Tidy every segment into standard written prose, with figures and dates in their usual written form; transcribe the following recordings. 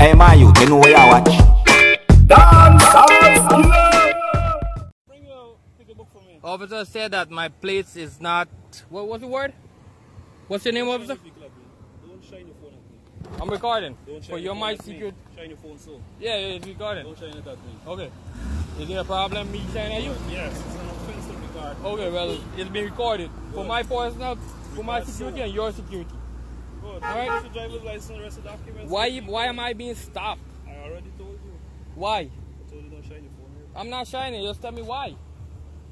Hey, my youth, you know where you watch? Dancehall. Bring your ticket book for me. Officer said that my place is not. What was the word? What's your name, officer? Don't shine your phone at me. I'm recording. Don't shine For your my secret. Shine your phone so. Yeah, it's recording. Don't shine it at me. Okay. Is there a problem me shining at you? Yes, it's an offensive regard. Okay, well, it'll be recorded. Good. For my personal, for my security and your security. Good. Alright. Where's your driver's license and the rest of the documents? Why am I being stopped? I already told you. Why? I told you don't shine your phone here. I'm not shining. Just tell me why.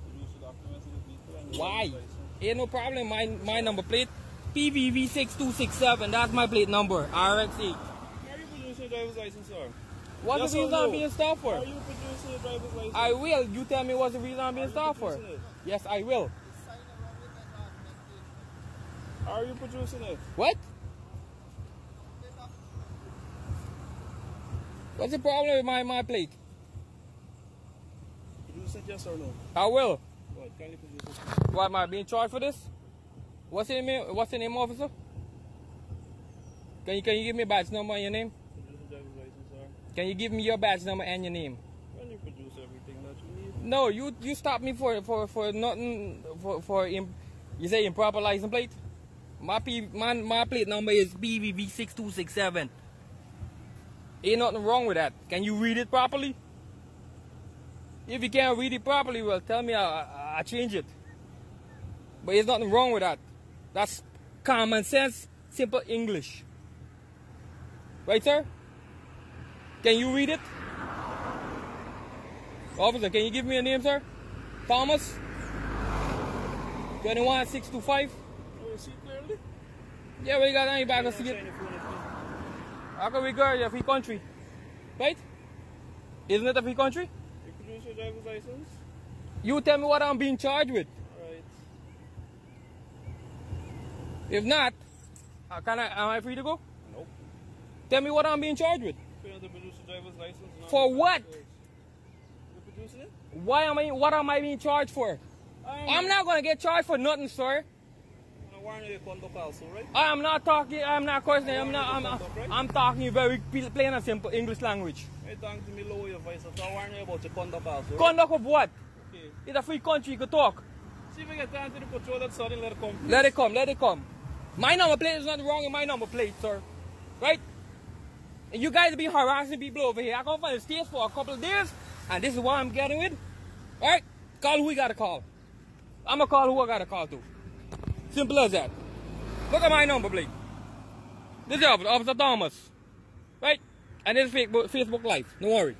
Produce the documents in the vehicle and the Why? driver's license. Ain't no problem. My number plate, PVV6267. That's my plate number. RX8. Are you producing your driver's license, sir? What's Yes the or reason no? I'm being stopped for? Are you producing your driver's license? I will. You tell me what's the reason I'm being stopped for. producing it? Yes, I will. Are you producing it? What? What's the problem with my plate? Produce it, yes or no? I will. What? Can you produce it? Why am I being charged for this? What's your name? What's your name, officer? Can you give me a badge number and your name? Produce your driver's license, sir. Can you give me your badge number and your name? Can you produce everything that you need? No, you stopped me for nothing you say improper license plate. My plate number is BVV6267. Ain't nothing wrong with that. Can you read it properly? If you can't read it properly, well, tell me I'll change it. But there's nothing wrong with that. That's common sense, simple English. Right, sir? Can you read it? Officer, can you give me a name, sir? Thomas? 21625? Oh, you see clearly? Yeah, we got any back to see it. Shine your phone at me. How can we go? You're a free country. Right? Isn't it a free country? You produce your driver's license? You tell me what I'm being charged with. Alright. If not, am I free to go? Nope. Tell me what I'm being charged with. You have to produce your driver's license. Now. For what? You're producing it? What am I being charged for? I'm not gonna get charged for nothing, sir. I'm warning you conduct also, right? I'm not questioning, I'm talking you very plain and simple English language. You're talking to me lower your voice, so I'm warning you about your conduct also, right? Conduct of what? Okay. It's a free country, you can talk. See if you get down to the control that suddenly let it come. Let it come, let it come. My number plate is nothing wrong with my number plate, sir. Right? And you guys be harassing people over here. I come from the States for a couple of days, and this is what I'm getting with. Alright? Call who we gotta call. I'm gonna call who I gotta call to. Simple as that. Look at my number plate. This is Officer Thomas. Right? And this is Facebook Live. Don't worry.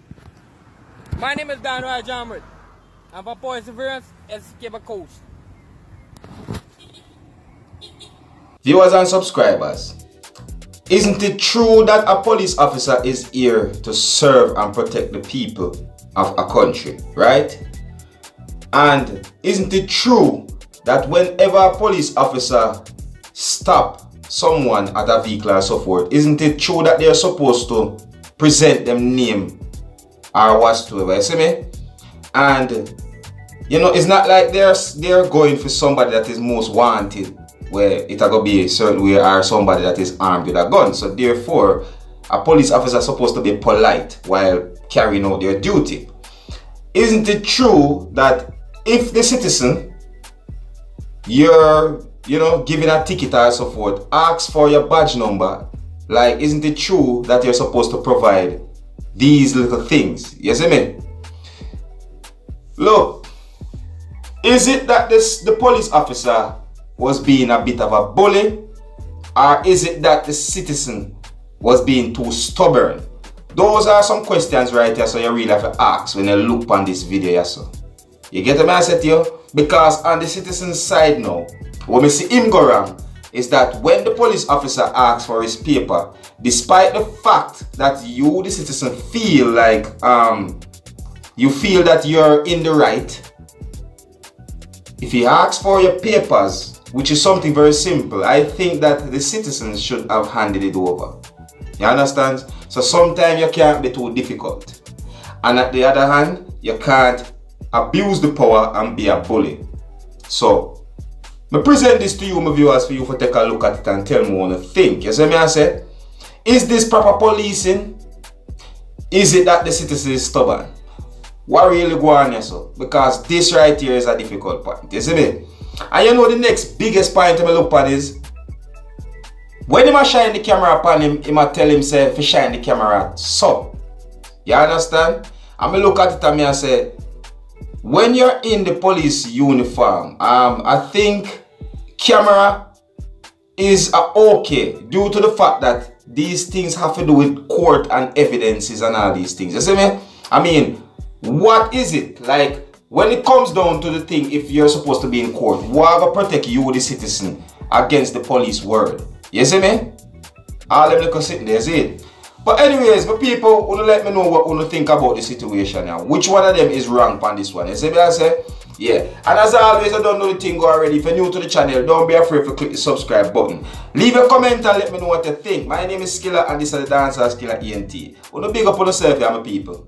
My name is Dancehall Jamrit. And for perseverance, it's Cape Coast. Viewers and subscribers, isn't it true that a police officer is here to serve and protect the people of a country, right? And isn't it true that whenever a police officer stops someone at a vehicle and so forth, isn't it true that they're supposed to present them name or whatsoever, you see me? And you know, it's not like they're going for somebody that is most wanted, where it's going to be a certain way, or somebody that is armed with a gun. So therefore, a police officer is supposed to be polite while carrying out their duty. Isn't it true that if the citizen you're giving a ticket or so forth asks for your badge number, like, isn't it true that you're supposed to provide these little things? You see me? Look, is it that the police officer was being a bit of a bully, or is it that the citizen was being too stubborn? Those are some questions right here, so you really have to ask when you look on this video here, so. You get what I said to you? Because on the citizen's side now, what we see him go wrong is that when the police officer asks for his paper, despite the fact that you, the citizen, feel like you feel that you're in the right, if he asks for your papers, which is something very simple, I think that the citizens should have handed it over. You understand? So sometimes you can't be too difficult. And at the other hand, you can't abuse the power and be a bully. So, I present this to you, my viewers, for you to take a look at it and tell me what you think. You see me I say? Is this proper policing? is it that the citizen is stubborn? What really go on here, so? Because this right here is a difficult point. You see me? And you know the next biggest point I'm look at is when he shine the camera upon him, he might tell himself to shine the camera so. You understand? I'm look at it and I say, when you're in the police uniform, I think camera is okay due to the fact that these things have to do with court and evidences and all these things. You see me? I mean, what is it? Like, when it comes down to the thing, if you're supposed to be in court, what will protect you, the citizen, against the police word? You see me? All them little sitting there, see it? But anyways, my people, wanna let me know what you think about the situation now. Which one of them is wrong on this one? You see me? I say, yeah. And as always, I don't know the thing already. If you're new to the channel, don't be afraid to click the subscribe button. Leave a comment and let me know what you think. My name is Skilla and this is the Dancehall Skilla ENT. Wanna big up on yourself, yeah, my people.